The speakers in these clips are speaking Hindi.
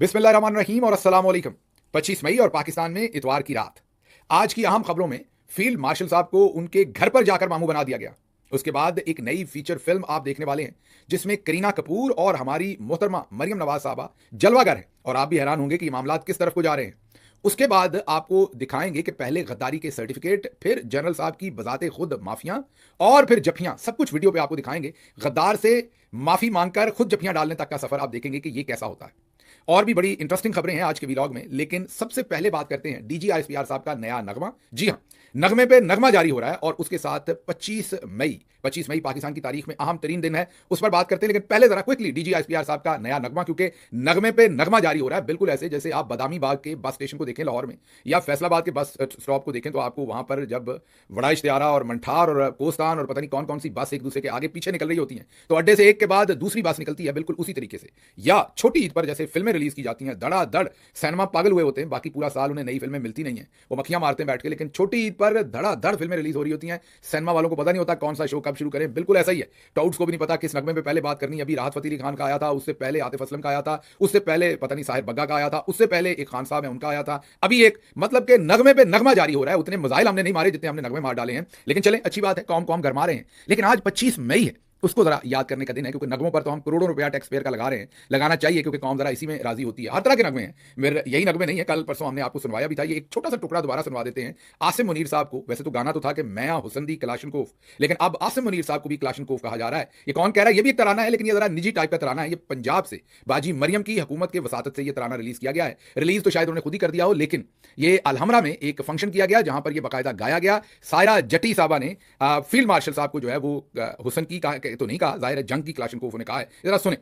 बिस्मिल्लाहिर्रहमानिर्रहीम और अस्सलाम वालेकुम। 25 मई और पाकिस्तान में इतवार की रात। आज की अहम खबरों में फील्ड मार्शल साहब को उनके घर पर जाकर मामू बना दिया गया। उसके बाद एक नई फीचर फिल्म आप देखने वाले हैं जिसमें करीना कपूर और हमारी मोहतरमा मरियम नवाज साहबा जलवागर है और आप भी हैरान होंगे कि ये मामला किस तरफ को जा रहे हैं। उसके बाद आपको दिखाएंगे कि पहले गद्दारी के सर्टिफिकेट, फिर जनरल साहब की बजाते खुद माफिया और फिर जफियां, सब कुछ वीडियो पे आपको दिखाएंगे। गद्दार से माफी मांगकर खुद जफियां डालने तक का सफर आप देखेंगे कि ये कैसा होता है। और भी बड़ी इंटरेस्टिंग खबरें हैं आज के व्लॉग में, लेकिन सबसे पहले बात करते हैं डीजीआईएसपीआर साहब का नया नगमा। जी हां, नगमे पे नगमा जारी हो रहा है और उसके साथ 25 मई पाकिस्तान की तारीख में अहम तरीन दिन है, उस पर बात करते हैं। लेकिन पहले जरा क्विकली डीजीआईएसपीआर साहब का नया नगमा, क्योंकि नगमे पे नगमा जारी हो रहा है बिल्कुल ऐसे जैसे आप बदामी बाग के बस स्टेशन को देखें लाहौर में, या फैसलाबाद के बस स्टॉप को देखें तो आपको वहां पर जब बड़ा इश्तियारा और मंठार और कोस्तान और पता नहीं कौन कौन सी बस एक दूसरे के आगे पीछे निकल रही होती हैं, तो अड्डे से एक के बाद दूसरी बस निकलती है, बिल्कुल उसी तरीके से। या छोटी ईद पर जैसे फिल्में रिलीज की जाती हैं, धड़ाधड़ सिनेमा पागल हुए होते हैं, बाकी पूरा साल उन्हें नई फिल्में मिलती नहीं है, वो मक्खियां मारते हैं बैठ के, लेकिन छोटी ईद पर धड़ाधड़ फिल्में रिलीज हो रही होती हैं। सिनेमा वालों को पता नहीं होता कौन सा शो कब शुरू करें, बिल्कुल ऐसा ही है। टाउट्स को भी नहीं पता किस नगमे पे पहले बात करनी है। अभी राहत फतेह अली खान का आया था, उससे पहले आतिफ असलम का आया था, उससे पहले पता नहीं साहिर बग्गा का आया था, उससे पहले एक खान साहब है उनका आया था। अभी एक मतलब के नगमे पे नगमा जारी हो रहा है। उतने मजाइल हमने नहीं मारे जितने हमने नगमे मार डाले हैं, लेकिन चलें अच्छी बात है, कौम कौम गरमा रहे हैं। लेकिन आज 25 मई है, उसको जरा याद करने का दिन है, क्योंकि नगमों पर तो हम करोड़ों रुपया टैक्स पेयर का लगा रहे हैं, लगाना चाहिए क्योंकि कौम जरा इसी में राजी होती है। हर तरह के नगमे हैं, मेरे यही नगमे नहीं है, कल परसों हमने आपको सुनवाया भी था। ये एक छोटा सा टुकड़ा दोबारा सुनवा देते हैं आसिम मुनीर साहब को। वैसे तो गाना तो था कि मैं हुसन दी कलाशनकोफ, लेकिन अब आसिम मुनीर साहब को भी कलाशनकोफ कहा जा रहा है। ये कौन कह रहा है? ये भी एक तराना है, लेकिन ये जरा निजी टाइप का तराना है। ये पंजाब से बाजी मरियम की हुकूमत के वसातत से ये तराना रिलीज किया गया है। रिलीज तो शायद उन्होंने खुद ही कर दिया हो, लेकिन ये अलहमरा में एक फंक्शन किया गया जहां पर ये बाकायदा गाया गया। सायरा जटी साहबा ने फील्ड मार्शल साहब को जो है वो हुसन की तो नहीं कहा, जाहिर है जंग की क्लाशनकोफ ने कहा है। जरा सुने।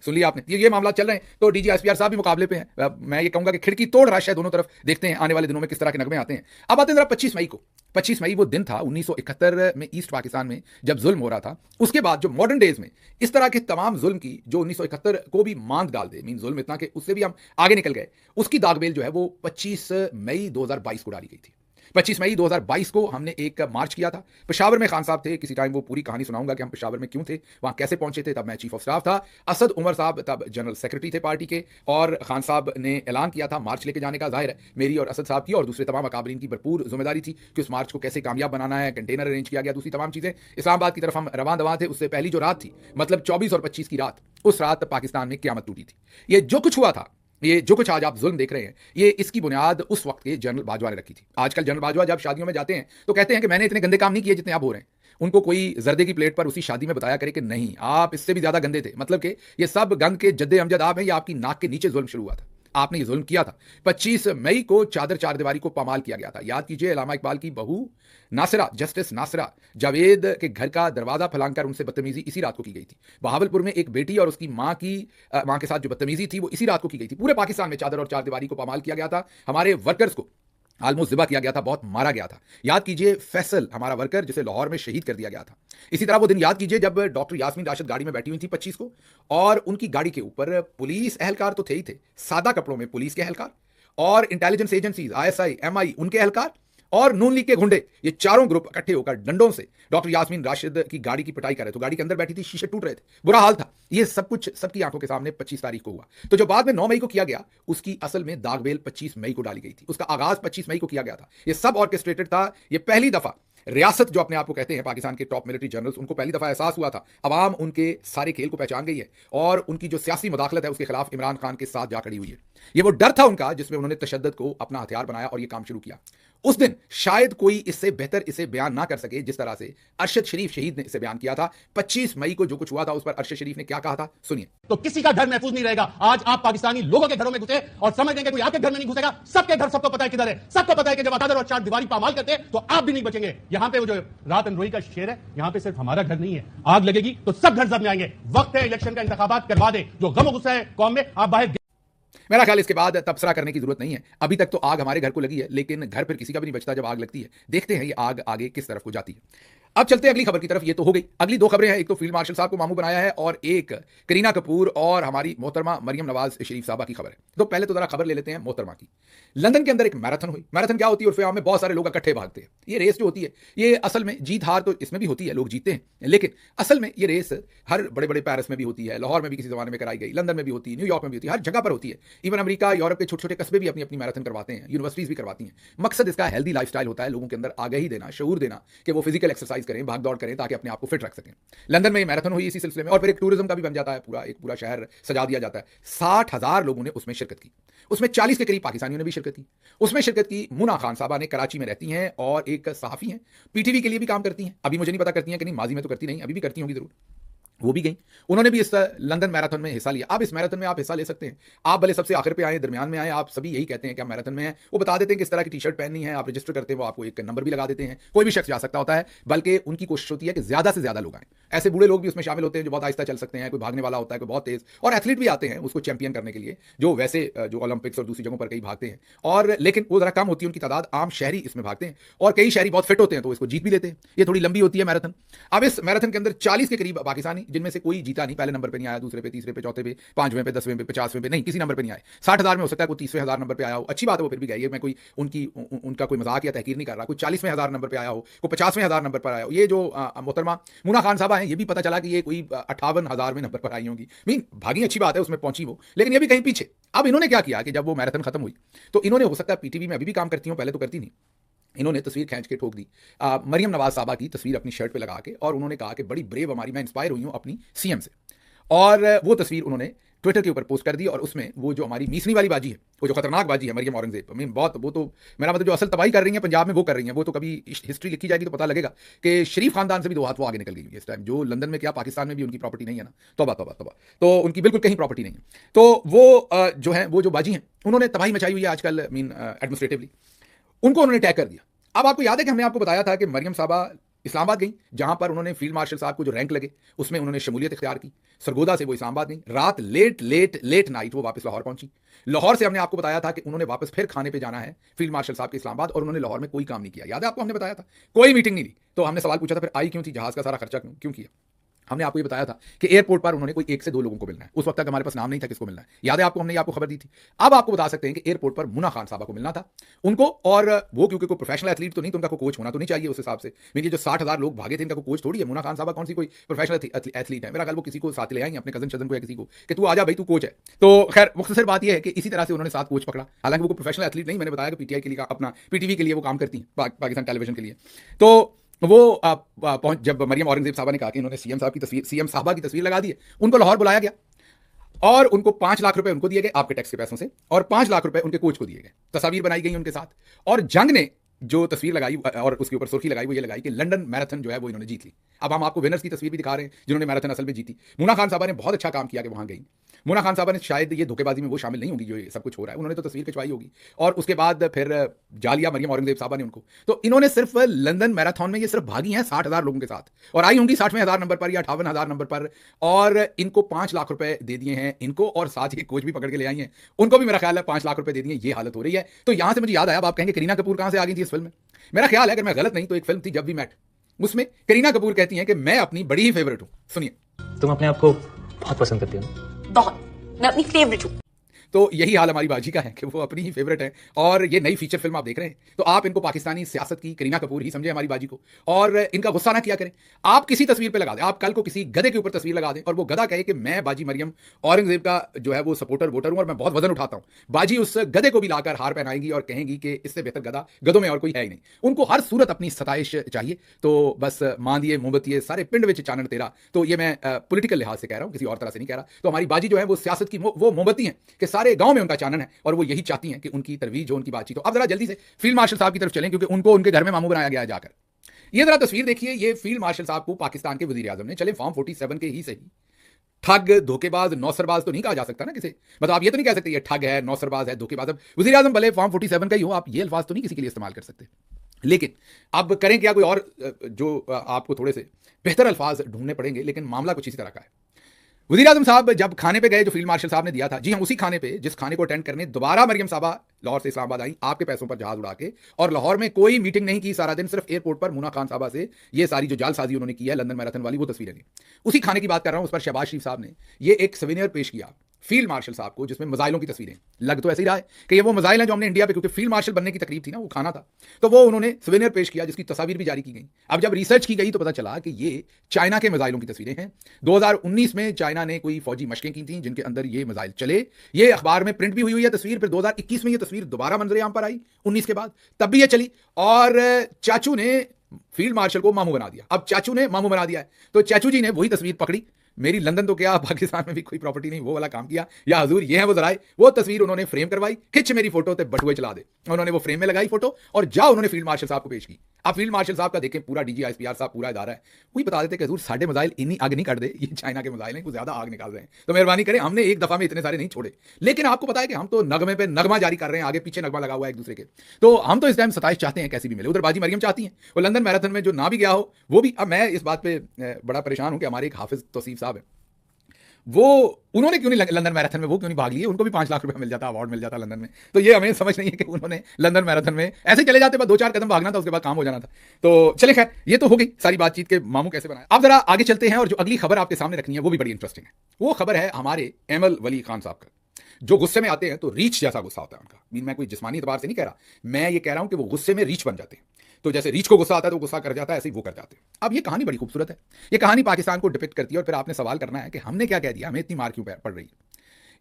सुन लिया आपने, ये मामला चल रहे हैं तो डीजीआईएसपीआर साहब भी मुकाबले पे हैं। मैं ये कहूंगा कि खिड़की तोड़ रश है दोनों तरफ। देखते हैं आने वाले दिनों में किस तरह के नगमे आते हैं। अब आते हैं जरा 25 मई को। 25 मई वो दिन था 1971 में ईस्ट पाकिस्तान में जब जुल्म हो रहा था। उसके बाद जो मॉडर्न डेज में इस तरह के तमाम जुल्म की जो 1971 को भी मांद डाल दे, मीन जुल्म इतना कि उससे भी हम आगे निकल गए, उसकी दागबेल जो है वो 25 मई 2022 को डाली गई थी। 25 मई 2022 को हमने एक मार्च किया था। पेशावर में खान साहब थे, किसी टाइम वो पूरी कहानी सुनाऊंगा कि हम पेशावर में क्यों थे, वहां कैसे पहुंचे थे। तब मैं चीफ ऑफ स्टाफ था, असद उमर साहब तब जनरल सेक्रेटरी थे पार्टी के, और खान साहब ने ऐलान किया था मार्च लेके जाने का। जाहिर है मेरी और असद साहब की और दूसरे तमाम अकाबरीन की भरपूर जिम्मेदारी थी कि उस मार्च को कैसे कामयाब बनाना है। कंटेनर अरेंज किया गया, दूसरी तमाम चीजें। इस्लामाबाद की तरफ हम रवान दवा थे। उससे पहली जो रात थी, मतलब 24 और 25 की रात, उस रात पाकिस्तान में क्यामत टूटी थी। ये जो कुछ हुआ था, ये जो कुछ आज आप जुल्म देख रहे हैं, ये इसकी बुनियाद उस वक्त के जनरल बाजवा ने रखी थी। आजकल जनरल बाजवा जब शादियों में जाते हैं तो कहते हैं कि मैंने इतने गंदे काम नहीं किए जितने आप हो रहे हैं। उनको कोई जर्दे की प्लेट पर उसी शादी में बताया करे कि नहीं, आप इससे भी ज्यादा गंदे थे, मतलब कि ये सब गंद के जद्दे अमजद आप हैं, या आपकी नाक के नीचे जुल्म शुरू हुआ था, आपने ये जुल्म किया था। 25 मई को चादर चार दीवारी को पामाल किया गया था। याद कीजिए, अल्लामा इकबाल की बहू नासिरा, जस्टिस नासिरा जावेद के घर का दरवाजा फलांकर उनसे बदतमीजी इसी रात को की गई थी। बहावलपुर में एक बेटी और उसकी मां के साथ जो बदतमीजी थी वो इसी रात को की गई थी। पूरे पाकिस्तान में चादर और चार दीवारी को पामाल किया गया था। हमारे वर्कर्स को ऑलमोस्ट ज़िबा किया गया था, बहुत मारा गया था। याद कीजिए फैसल, हमारा वर्कर जिसे लाहौर में शहीद कर दिया गया था। इसी तरह वो दिन याद कीजिए जब डॉक्टर यास्मीन राशिद गाड़ी में बैठी हुई थी 25 को, और उनकी गाड़ी के ऊपर पुलिस एहलकार तो थे ही थे, सादा कपड़ों में पुलिस के एहलकार, और इंटेलिजेंस एजेंसीज आईएसआई एमआई उनके एहलकार, और नून लीग के गुंडे, ये चारों ग्रुप इकट्ठे होकर डंडों से डॉक्टर यास्मीन राशिद की गाड़ी की पिटाई कर रहे थे। तो गाड़ी के अंदर बैठी थी, शीशे टूट रहे थे, बुरा हाल था। ये सब कुछ सबकी आंखों के सामने 25 तारीख को हुआ। तो जो बाद में 9 मई को किया गया, उसकी असल में दागबेल 25 मई को डाली गई थी। उसका आगाज 25 मई को किया गया था। ये सब ऑर्केस्ट्रेटेड था। ये पहली दफा रियासत जो अपने आप को कहते हैं पाकिस्तान के टॉप मिलिट्री जनरल्स, उनको पहली दफा एहसास हुआ था, अवाम उनके सारे खेल को पहचान गई है और उनकी जो सियासी मुदाखलत है उसके खिलाफ इमरान खान के साथ जा खड़ी हुई है। ये वो डर था उनका जिसमें उन्होंने तशद्दुद को अपना हथियार बनाया और ये काम शुरू किया। उस दिन शायद कोई इससे बेहतर इसे बयान ना कर सके जिस तरह से अरशद शरीफ शहीद ने इसे बयान किया था। 25 मई को जो कुछ हुआ था उस पर अरशद शरीफ ने क्या कहा था, सुनिए। तो किसी का घर महफूज नहीं रहेगा। आज आप पाकिस्तानी लोगों के घरों में घुसे और समझ लेंगे कोई आपके घर में नहीं घुसेगा। सबके घर सबको पता है किधर है। सबको पता है कि जब चादर और चार दीवारी पामाल करते हैं तो आप भी नहीं बचेंगे। यहां पे वो जो रात अनरोई का शेर है, यहां पे सिर्फ हमारा घर नहीं है, आग लगेगी तो सब घर जब में आएंगे। वक्त है इलेक्शन का, इंतखाबात करवा दे। जो गम गुस्सा है कौम में, आप बाहर। मेरा ख्याल इसके बाद तबसरा करने की जरूरत नहीं है। अभी तक तो आग हमारे घर को लगी है, लेकिन घर फिर किसी का भी नहीं बचता जब आग लगती है। देखते हैं ये आग आगे किस तरफ को जाती है। अब चलते हैं अगली खबर की तरफ। ये तो हो गई, अगली दो खबरें हैं। एक तो फील्ड मार्शल साहब को मामू बनाया है और एक करीना कपूर और हमारी मोहतरमा मरियम नवाज शरीफ साहबा की खबर है। तो पहले तो जरा खबर ले लेते हैं मोहतरमा की। लंदन के अंदर एक मैराथन हुई। मैराथन क्या होती है? उर्फे आम में बहुत सारे लोग इकट्ठे भागते हैं। ये रेस जो होती है, ये असल में जीत हार तो इसमें भी होती है, लोग जीतते हैं, लेकिन असल में ये रेस हर बड़े बड़े पेरिस में भी होती है, लाहौर में भी किसी जमाने में कराई गई, लंदन में भी होती है, न्यूयॉर्क में भी होती है, हर जगह पर होती है। इवन अमेरिका, यूरोप के छोटे छोटे कस्बे भी अपनी अपनी मैराथन करवाते हैं, यूनिवर्सिटीज भी करवाती हैं। मकसद इसका हेल्दी लाइफस्टाइल होता है, लोगों के अंदर आगाही देना, शऊर देना कि वो फिजिकल एक्सरसाइज करें, भाग दौड़ करें, ताकि अपने आप को फिट रख सकें। लंदन में ये मैराथन हुई इसी सिलसिले में, और फिर एक टूरिज्म का भी बन जाता है, एक पूरा शहर सजा दिया जाता है। 60,000 लोगों ने उसमें शिरकत की। उसमें 40 के करीब पाकिस्तानियों ने भी शिरकत की। उसमें शिरकत की मुना खान साहबा ने, कराची में रहती हैं और एक सहाफ़ी हैं, पीटीवी के लिए भी काम करती हैं। अभी मुझे नहीं पता करती हैं कि नहीं, माजी में तो करती नहीं, अभी भी करती होंगी जरूर। वो भी गई, उन्होंने भी इस लंदन मैराथन में हिस्सा लिया। अब इस मैराथन में आप हिस्सा ले सकते हैं। आप भले सबसे आखिर पे आए, दरमियान में आए, आप सभी यही कहते हैं कि आप मैराथन में हैं। वो बता देते हैं किस तरह की टी शर्ट पहननी है, आप रजिस्टर करते हैं, वो आपको एक नंबर भी लगा देते हैं। कोई भी शख्स जा सकता होता है, बल्कि उनकी कोशिश होती है कि ज्यादा से ज्यादा लोग आए। ऐसे बूढ़े लोग भी उसमें शामिल होते हैं जो बहुत आहिस्ता चल सकते हैं, कोई भागने वाला होता है, कोई बहुत तेज, और एथलीट भी आते हैं उसको चैंपियन करने के लिए, जो वैसे जो ओलंपिक्स और दूसरी जगहों पर कई भागते हैं। और लेकिन वो जरा कम होती है उनकी तादाद, आम शहरी इसमें भागते हैं, और कई शहरी बहुत फिट होते हैं तो इसको जीत भी लेते हैं। ये थोड़ी लंबी होती है मैराथन। अब इस मैराथन के अंदर 40 के करीब पाकिस्तानी, जिनमें से कोई जीता नहीं, पहले नंबर पे नहीं आया, दूसरे पे, तीसरे पे, चौथे पे, 5वें पे, 10वें पे, 50वें पे, नहीं, किसी नंबर पे नहीं आए। 60,000 में हो सकता है कोई 30वें हजार नंबर पे आया हो, अच्छी बात है, वो फिर भी गई है। मैं कोई उनका कोई मजाक या तहकीर नहीं कर रहा। कोई 40वें हजार नंबर पे आया हो, कोई 50वें हजार नंबर पर आया हो। ये जो मोहतरमा मुना खान साहबा हैं, ये भी पता चला कि ये कोई 58,000वें नंबर पर आई होंगी। मीन भागी, अच्छी बात है, उसमें पहुंची वो, लेकिन ये भी कहीं पीछे। अब इन्होंने क्या किया कि जब वो मैराथन खत्म हुई तो इन्होंने, हो सकता है पीटीवी में अभी भी काम करती हूँ, पहले तो करती नहीं, इन्होंने तस्वीर खींच के ठोक दी मरियम नवाज साहबा की तस्वीर अपनी शर्ट पे लगा के, और उन्होंने कहा कि बड़ी ब्रेव हमारी, मैं इंस्पायर हुई हूं अपनी सीएम से। और वो तस्वीर उन्होंने ट्विटर के ऊपर पोस्ट कर दी, और उसमें वो जो हमारी मीसनी वाली बाजी है, वो जो खतरनाक बाजी है मरियम औरंगजेब, मीन बहुत, वो तो मेरा मतलब जो असल तबाही कर रही है पंजाब में वो कर रही है। वो तो कभी हिस्ट्री लिखी जाएगी तो पता लगेगा कि शरीफ खानदान से भी 2 हाथ वो आगे निकल गई इस टाइम। जो लंदन में क्या, पाकिस्तान में भी उनकी प्रॉपर्टी नहीं है ना, तौबा तौबा तौबा, तो उनकी बिल्कुल कहीं प्रॉपर्टी नहीं है। तो वो जो है, वो जो बाजी हैं, उन्होंने तबाही मचाई हुई है आजकल, मीन एडमिनिस्ट्रेटिवली उनको उन्होंने टैग कर दिया। अब आपको याद है कि हमने आपको बताया था कि मरियम साहबा इस्लामाबाद गई, जहां पर उन्होंने फील्ड मार्शल साहब को जो रैंक लगे उसमें उन्होंने शमूलियत इख्तियार की। सरगोदा से वो इस्लामाबाद गई, रात लेट नाइट वो वापस लाहौर पहुंची। लाहौर से हमने आपको बताया था कि उन्होंने वापस फिर खाने पे जाना है फील्ड मार्शल साहब के इस्लामाबाद, और उन्होंने लाहौर में कोई काम नहीं किया। याद है आपको, हमने बताया था कोई मीटिंग नहीं ली। तो हमने सवाल पूछा था फिर आई क्यों थी, जहाज का सारा खर्चा क्यों किया। हमने आपको ये बताया था कि एयरपोर्ट पर उन्होंने कोई 1 से 2 लोगों को मिलना है। उस वक्त तक हमारे पास नाम नहीं था किसको मिलना है, याद है आपको, हमने आपको खबर दी थी। अब आपको बता सकते हैं कि एयरपोर्ट पर मुना खान साहबा को मिलना था उनको, और वो क्योंकि कोई प्रोफेशनल एथलीट तो नहीं, तो उनका कोई कोच होना तो नहीं चाहिए उस हिसाब से। मेरी जो 60,000 लोग भागे थे, इनका कोई कोच थोड़ी है। मुना खान साहबा कौन सी कोई प्रोफेशनल एथलीट है? मेरा ख्याल वो किसी को साथ ले आएंगे, अपने कजन को या किसी को, कि तू आजा भाई, तू कोच है। तो खैर मुख्तसर बात यह है कि इसी तरह से उन्होंने 7 कोच पकड़ा। हालांकि वो प्रोफेशनल एथलीट नहीं, मैंने बताया कि पीटीआई के लिए, अपना पीटीवी के लिए वो काम करती हैं, पाकिस्तान टेलीविजन के लिए। तो वो पहुंच, जब मरियम औरंगजेब साहबा ने कहा कि इन्होंने सीएम साहबा की तस्वीर लगा दी है, उनको लाहौर बुलाया गया और उनको 5 लाख रुपए उनको दिए गए आपके टैक्स के पैसों से, और 5 लाख रुपए उनके कोच को दिए गए। तस्वीर बनाई गई उनके साथ, और जंग ने जो तस्वीर लगाई और उसके ऊपर सुर्खी लगाई, वो ये लगाई कि लंदन मैराथन जो है वो इन्होंने जीत ली। अब हम आपको विनर्स की तस्वीर भी दिखा रहे हैं जिन्होंने मैराथन असल में जीती। मुना खान साहबा ने बहुत अच्छा काम किया कि वहां गई। मुना खान साहबा ने, शायद ये धोखेबाजी में वो शामिल नहीं होंगी जो ये सब कुछ हो रहा है, उन्होंने तो तस्वीर खिंचवाई होगी, और उसके बाद फिर जालिया मरियम औरंगजेब साहबा ने उनको। तो इन्होंने सिर्फ लंदन मैराथन में ये सिर्फ भागी हैं 60,000 लोगों के साथ, और आई होंगी 60वें हजार नंबर पर या 58,000 नंबर पर, और इनको 5 लाख रुपए दे दिए हैं इनको, और साथ ही कोच भी पकड़ के ले आई हैं उनको भी, मेरा ख्याल है 5 लाख रुपए दे दिए। ये हालत हो रही है। तो यहां से मुझे याद आया, अब आप कहेंगे करीना कपूर कहां से आ गई थी इस फिल्म में। मेरा ख्याल है, अगर मैं गलत नहीं तो एक फिल्म थी जब वी मेट, उसमें करीना कपूर कहती हैं कि मैं अपनी बड़ी ही फेवरेट हूं। सुनिए। तुम अपने आप को बहुत पसंद करती हो ना? बहुत, मैं अपनी फेवरेट हूँ। तो यही हाल हमारी बाजी का है कि वो अपनी ही फेवरेट है, और ये नई फीचर फिल्म आप देख रहे हैं, तो आप इनको पाकिस्तानी सियासत की करीना कपूर ही समझे हमारी बाजी को, और इनका गुस्सा ना किया करें। आप किसी तस्वीर पे लगा दें, आप कल को किसी गधे के ऊपर तस्वीर लगा दें, और वो गधा कहे कि मैं बाजी मरियम औरंगजेब का जो है वो सपोर्टर वोटर हूं और मैं बहुत वजन उठाता हूं, बाजी उस गधे को भी लाकर हार पहनाएंगी और कहेंगी कि इससे बेहतर गधा गधों में और कोई है ही नहीं। उनको हर सूरत अपनी सताइश चाहिए। तो बस मान दिए मोमबत्ती सारे पिंड विच चानन तेरा। तो ये मैं पॉलिटिकल लिहाज से कह रहा हूं, किसी और तरह से नहीं कह रहा। तो हमारी बाजी जो है वो सियासत की वो मोमबत्ती है कि सारे गांव में उनका चानन है, और वो यही चाहती हैं कि उनकी तरवीज हो, उनकी बातचीत हो। अब जरा जल्दी से फील्ड मार्शल साहब की तरफ चलें, क्योंकि उनको उनके घर में मामू बनाया गया है जाकर। ये जरा तस्वीर देखिए, ये फील्ड मार्शल साहब को पाकिस्तान के वजीर आजम ने, चले फॉर्म 47 के ही सही, ठग, धोखेबाज, नौसरबाज तो नहीं कहा जा सकता ना किसे, मतलब आप ये तो नहीं कह सकते ये ठग है, नौसरबाज है, धोखेबाज। अब वजीर आजम भले फॉर्म 47 का ही हो, आप ये अल्फाज तो नहीं किसी के लिए इस्तेमाल कर सकते। लेकिन अब करें क्या, कोई और जो आपको थोड़े से बेहतर अल्फाज ढूंढने पड़ेंगे, लेकिन मामला कुछ इसी तरह का है। वज़ीर आज़म साहब जब खाने पे गए जो फील्ड मार्शल साहब ने दिया था, जी हाँ, उसी खाने पे जिस खाने को अटेंड करने दोबारा मरियम साहबा लाहौर से इस्लामाबाद आई आपके पैसों पर जहाज उड़ा के, और लाहौर में कोई मीटिंग नहीं की सारा दिन, सिर्फ एयरपोर्ट पर मुना खान साहबा से ये सारी जो जालसाजी उन्होंने की है लंदन मैराथन वाली, वो तस्वीरें ली। उसी खाने की बात कर रहा हूं, उस पर शहबाज शरीफ साहब ने ये एक सवेनियर पेश किया फील्ड मार्शल साहब को, जिसमें मिसाइलों की तस्वीरें। लग तो ऐसे ही रहा है कि ये वो मिसाइल हैं जो हमने इंडिया पे, क्योंकि फील्ड मार्शल बनने की तकरीब थी ना, वो खाना था, तो वो उन्होंने सवेनियर पेश किया जिसकी तस्वीर भी जारी की गई। अब जब रिसर्च की गई तो पता चला कि ये चाइना के मिसाइलों की तस्वीरें हैं। 2019 में चाइना ने कोई फौजी मशकें की थी जिनके अंदर ये मिसाइल चले, ये अखबार में प्रिंट भी हुई है तस्वीर। फिर 2021 में ये तस्वीर दोबारा मंजर-ए-आम पर आई 19 के बाद, तब भी ये चली, और चाचू ने फील्ड मार्शल को मामू बना दिया। अब चाचू ने मामू बना दिया है, तो चाचू जी ने वही तस्वीर पकड़ी, मेरी लंदन तो क्या पाकिस्तान में भी कोई प्रॉपर्टी नहीं, वो वाला काम किया, या हजूर ये है वो जराए, वो तस्वीर उन्होंने फ्रेम करवाई, खिंच मेरी फोटो ते बटुए चला दे, उन्होंने वो फ्रेम में लगाई फोटो, और जा उन्होंने फील्ड मार्शल साहब को पेश की। अब फील्ड मार्शल साहब का देखें, पूरा DGISPR साहब पूरा इदारा है, वही बता देते कि हजूर साढ़े मिसाइल इन्हीं आग नहीं कर दे, ये चाइना के मिसाइल हैं, कुछ ज्यादा आग निकाल रहे हैं, तो मेहरबानी करें, हमने एक दफा में इतने सारे नहीं छोड़े। लेकिन आपको पता है कि हम तो नगमे पे नगमा जारी कर रहे हैं, आगे पीछे नगमा लगा हुआ है एक दूसरे के, तो हम तो इस टाइम 27 चाहते हैं कैसी भी मिले। उधर बाजी मरियम चाहती हैं वो लंदन मैराथन में जो ना भी गया हो वो भी। अब मैं इस बात पे बड़ा परेशान हूं कि हमारे एक हाफिज तौसीफ साहब है, वो उन्होंने क्यों नहीं लंदन मैराथन में, वो क्यों नहीं भाग लिए, उनको भी 5 लाख रुपया मिल जाता, अवार्ड मिल जाता लंदन में। तो ये हमें समझ नहीं है कि उन्होंने लंदन मैराथन में ऐसे चले जाते, बस 2-4 कदम भागना था, उसके बाद काम हो जाना था। तो चले, खैर ये तो हो गई सारी बातचीत के मामू कैसे बनाए। अब जरा आगे चलते हैं, और जो अगली खबर आपके सामने रखनी है वो भी बड़ी इंटरेस्टिंग है। वो खबर है हमारे एमल वली खान साहब का, जो गुस्से में आते हैं तो रीछ जैसा गुस्सा होता है उनका। मैं कोई जिस्मानी एतबार से नहीं कह रहा, मैं ये कह रहा हूं कि वो गुस्से में रीछ बन जाते हैं। तो जैसे रीछ को गुस्सा आता है तो गुस्सा कर जाता है, ऐसे ही वो कर जाते हैं। अब ये कहानी बड़ी खूबसूरत है, ये कहानी पाकिस्तान को डिपिक्ट करती है, और फिर आपने सवाल करना है कि हमने क्या कह दिया, हमें इतनी मार क्यों पड़ रही है।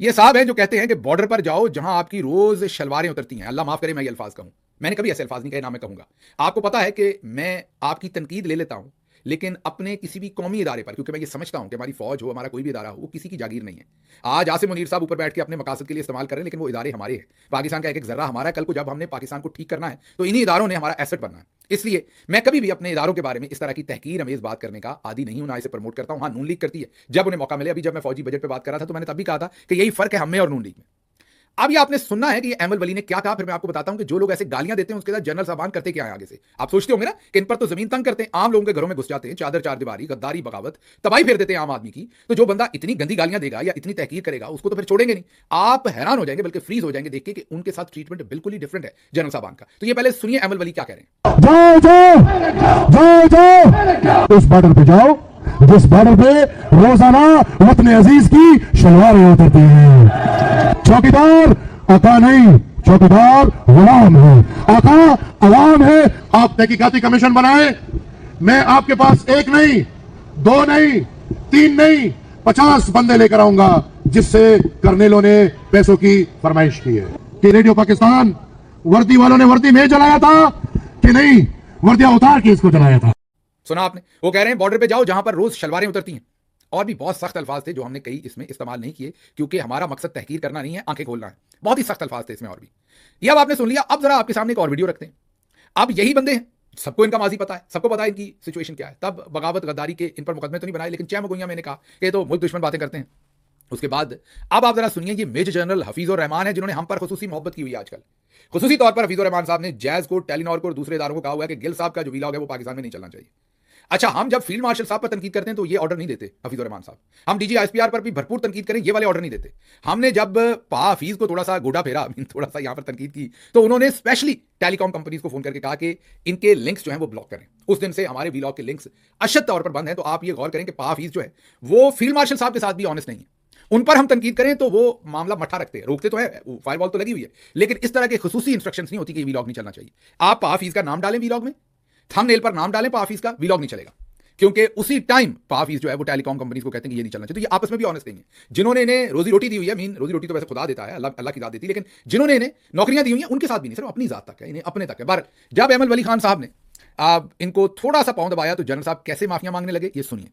ये साहब हैं जो कहते हैं कि बॉर्डर पर जाओ जहां आपकी रोज शलवारें उतरती हैं, अल्लाह माफ करे मैं ये अल्फाज कहूं, मैंने कभी ऐसे अल्फाज नहीं कहे, ना मैं कहूंगा। आपको पता है कि मैं आपकी तनकीद ले लेता हूं, लेकिन अपने किसी भी कौमी इदारे पर, क्योंकि मैं ये समझता हूं कि हमारी फौज हो, हमारा कोई भी इदारा हो, वो किसी की जागीर नहीं है। आज आसिम मुनीर साहब ऊपर बैठ के अपने मकासद के लिए इस्तेमाल कर रहे हैं, लेकिन वो इदारे हमारे हैं, पाकिस्तान का एक एक जर्रा हमारा है। कल को जब हमने पाकिस्तान को ठीक करना है तो इन्हीं इदारों ने हमारा एसेट बनना है। इसलिए मैं कभी भी अपने इदारों के बारे में इस तरह की तहकीर अमेज बात करने का आदी नहीं हूं, ना इसे प्रमोट करता हूं। हाँ, नून लीग करती है जब उन्हें मौका मिले। अभी जब मैं फौजी बजट पे बात कर रहा था तो मैंने तब भी कहा था कि यही फर्क है हमें और नून लीग में। अब ये आपने सुनना है कि ये एमल वली ने क्या कहा, फिर मैं आपको बताता हूं कि जो लोग ऐसे गालियां देते हैं उसके साथ जनरल साहबान करते क्या है आगे से। आप सोचते होंगे ना कि इन पर तो जमीन तंग करते हैं, आम लोगों के घरों में घुस जाते हैं, चादर चार दीवारी, गद्दारी, बगावत, तबाही फेर देते हैं आम आदमी की। तो जो बंदा इतनी गंदी गालियां देगा या इतनी तहकीर करेगा उसको तो फिर छोड़ेंगे नहीं। आप हैरान हो जाएंगे, बल्कि फ्रीज हो जाएंगे देख के कि उनके साथ ट्रीटमेंट बिल्कुल ही डिफरेंट है जनरल साहबान का। तो ये पहले सुनिए एमल वली क्या कह रहे हैं। जाओ जाओ जाओ जाओ उस बॉर्डर पे जाओ जिस बॉर्डर पे रोजाना वतन अजीज की शलवारें उतरती हैं। चौकीदार आका नहीं, चौकीदार गुलाम है, आका अवाम है। आप तहकीकाती कमीशन बनाए, मैं आपके पास एक नहीं, 2 नहीं, 3 नहीं, 50 बंदे लेकर आऊंगा, जिससे कर्नेलों ने पैसों की फरमाइश की है। कि रेडियो पाकिस्तान वर्दी वालों ने वर्दी में जलाया था कि नहीं, वर्दियां उतार के इसको जलाया था। सुना आपने, वो कह रहे हैं बॉर्डर पे जाओ जहां पर रोज शलवारें उतरती हैं। और भी बहुत सख्त अल्फाज थे जो हमने कई इसमें इस्तेमाल नहीं किए, क्योंकि हमारा मकसद तहकीर करना नहीं है, आंखें खोलना है। बहुत ही सख्त अल्फाज थे इसमें और भी। ये अब आपने सुन लिया। अब जरा आपके सामने एक और वीडियो रखते हैं। अब यही बंदे हैं, सबको इनका माजी पता है, सबको पता है इनकी सिचुएशन क्या है। तब बगावत गद्दारी के इन पर मुकदमे तो नहीं बनाए, लेकिन चैम गोइया मैंने कहा कि तो मुल्क दुश्मन बातें करते हैं। उसके बाद अब आप जरा सुनिए, ये मेजर जनरल हफीजुर रहमान है जिन्होंने हम पर खुसूसी मोहब्बत की हुई है आजकल। खुसूसी तौर पर हफीजुर रहमान साहब ने जैज को, टेलीनॉर को और दूसरे इदारों को कहा हुआ है कि गिल साहब का जो वीलॉग है वो पाकिस्तान में नहीं चलना चाहिए। अच्छा, हम जब फील्ड मार्शल साहब पर तनकीद करते हैं तो ये ऑर्डर नहीं देते हफीजुर रहमान साहब। हम DGISPR पर भी भरपूर तनकीद करें, ये वाले ऑर्डर नहीं देते। हमने जब पा हफीज को थोड़ा सा गोडा फेरा, थोड़ा सा यहां पर तनकीद की, तो उन्होंने स्पेशली टेलीकॉम कंपनीज को फोन करके कहा कि इनके लिंक्स जो हैं वो ब्लॉक करें। उस दिन से हमारे वीलॉग के लिंक्स अशद तौर पर बंद हैं। तो आप ये गौर करें कि पा हफीज जो है वो फील्ड मार्शल साहब के साथ भी ऑनेस्ट नहीं है। उन पर हम तनकीद करें तो वो मामला मठा रखते हैं, रोकते तो है, फायरवॉल तो लगी हुई है, लेकिन इस तरह के खुसूसी इंस्ट्रक्शंस नहीं होती कि वीलॉग नहीं चलना चाहिए। आप पा हफीज का नाम डालें वीलॉग में, थंबनेल पर नाम डालें पा हफीज का, वीलॉग नहीं चलेगा, क्योंकि उसी टाइम पा हफीज जो है वो टेलीकॉम कंपनीज को कहते हैं कि ये नहीं चलना चाहिए। तो ये आपस में भी ऑनेस्ट नहीं है। जिन्होंने इन्हें रोजी रोटी दी हुई है, मीन रोजी रोटी तो वैसे खुदा देता है, अल्लाह की जात देती है, लेकिन जिन्होंने इन्हें नौकरियां दी हुई हैं उनके साथ भी नहीं, सिर्फ अपनी जात तक है, इन्हें अपने तक है। पर जब एमल वली खान साहब ने आप इनको थोड़ा सा पांव दबाया तो जनरल साहब कैसे माफिया मांगने लगे, ये सुनिए।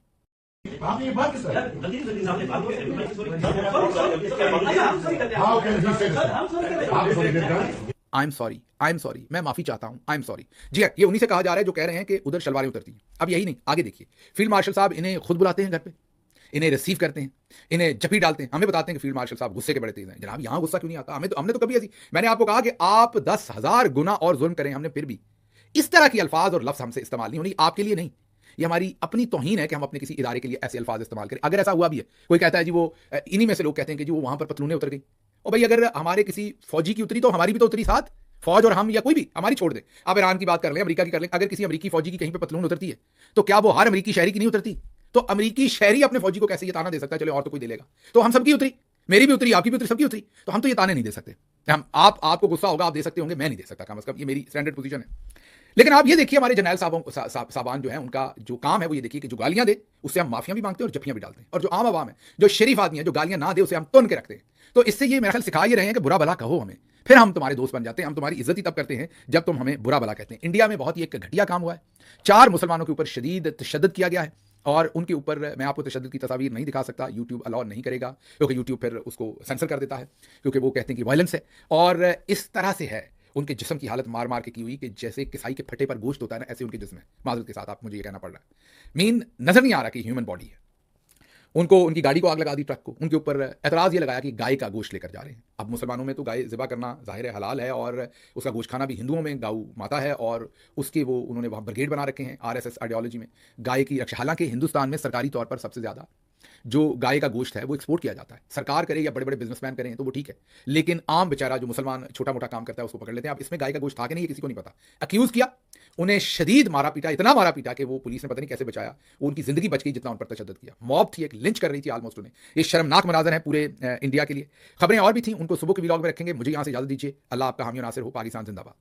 आई एम सॉरी, मैं माफी चाहता हूं, आई एम सॉरी। जी हाँ, ये उन्हीं से कहा जा रहा है जो कह रहे हैं कि उधर शलवारें उतरती हैं। अब यही नहीं, आगे देखिए, फील्ड मार्शल साहब इन्हें खुद बुलाते हैं घर पे, इन्हें रिसीव करते हैं, इन्हें जफी डालते हैं। हमें बताते हैं कि फील्ड मार्शल साहब गुस्से के बड़े तेज हैं। जनाब यहां गुस्सा क्यों नहीं आता, हमने तो कभी ऐसी, मैंने आपको कहा कि आप 10,000 गुना और जुल्म करें, हमने फिर भी इस तरह की अल्फाज और लफ्ज हमसे इस्तेमाल नहीं होनी, आपके लिए नहीं, ये हमारी अपनी तौहीन है कि हम अपने किसी इदारे के लिए ऐसे अल्फाज इस्तेमाल करें। अगर ऐसा हुआ भी है, कोई कहता है जी वो इन्हीं में से लोग कहते हैं कि जी वो वहां पर पतलूने उतर गई, और भाई अगर हमारे किसी फौजी की उतरी तो हमारी भी तो उतरी साथ, फौज और हम या कोई भी हमारी छोड़ दे। अब ईरान की बात कर लें, अमेरिका की कर लें, अगर किसी अमेरिकी फौजी की कहीं पे पतलून उतरती है तो क्या वो हर अमेरिकी शहरी की नहीं उतरती? तो अमेरिकी शहरी अपने फौजी को कैसे ये ताना दे सकता है चलो और तो कोई दे लेगा? तो हम सबकी उतरी, मेरी भी उतरी, आपकी भी उतरी, सबकी उतरी, तो हम तो ये ताने नहीं दे सकते। हम आपको गुस्सा होगा, आप दे सकते होंगे, मैं नहीं दे सकता कम से कम, ये मेरी स्टैंडर्ड पोजीशन है। लेकिन आप ये देखिए हमारे जर्नैल साहबान जो है उनका जो काम है वो ये देखिए कि जो गालियां दे उससे हम माफियां भी मांगते हैं और जफ्फियां भी डालते हैं, और जो आम आवाम है, जो शरीफ आदमी है, जो गालियां ना दे उसे हम तुन के रखते हैं। तो इससे ये मेरा ख्याल सिखा ये रहे हैं कि बुरा भला कहो हमें, फिर हम तुम्हारे दोस्त बन जाते हैं। हम तुम्हारी इज्जत ही तब करते हैं जब तुम हमें बुरा भला कहते हैं। इंडिया में बहुत ही एक घटिया काम हुआ है, 4 मुसलमानों के ऊपर शदीद तशद्दुद किया गया है, और उनके ऊपर मैं आपको तशद्दुद की तस्वीर नहीं दिखा सकता, यूट्यूब अलाउ नहीं करेगा, क्योंकि यूट्यूब फिर उसको सेंसर कर देता है, क्योंकि वो कहते हैं कि वायलेंस है। और इस तरह से है उनके जिस्म की हालत मार मार के की हुई कि जैसे किसाई के फटे पर गोश्त होता है ना, ऐसे उनके जिस्म है। माजरत के साथ आप मुझे ये कहना पड़ रहा है, मीन नजर नहीं आ रहा कि ह्यूमन बॉडी है। उनको उनकी गाड़ी को आग लगा दी, ट्रक को, उनके ऊपर एतराज़ ये लगाया कि गाय का गोश्त लेकर जा रहे हैं। अब मुसलमानों में तो गाय ज़िबा करना ज़ाहिर है हलाल है, और उसका गोश्त खाना भी हिंदुओं में गौ माता है, और उसके वो उन्होंने वहाँ ब्रिगेड बना रखे हैं आरएसएस आइडियोलॉजी में गाय की रक्षा। हालांकि हिंदुस्तान में सरकारी तौर पर सबसे ज़्यादा जो गाय का गोश्त है वो एक्सपोर्ट किया जाता है, सरकार करे या बड़े बड़े बिजनेसमैन करें तो वो ठीक है, लेकिन आम बेचारा जो मुसलमान छोटा मोटा काम करता है उसको पकड़ लेते हैं। अब इसमें गाय का गोश्त था कि नहीं ये किसी को नहीं पता। अक्यूज़ किया, उन्हें शदीद मारा पीटा, इतना मारा पीटा कि वो पुलिस ने पता नहीं कैसे बचाया, वो उनकी जिंदगी बच गई जितना उन पर तशद्दुद किया। मॉब थी, एक लिंच कर रही थी ऑलमोस्ट उन्हें। ये शर्मनाक मनाजर है पूरे इंडिया के लिए। खबरें और भी थी, उनको सुबह के व्लॉग में रखेंगे। मुझे यहाँ से इजाजत दीजिए। अल्लाह आपका हामी और नासिर हो। पाकिस्तान जिंदाबाद।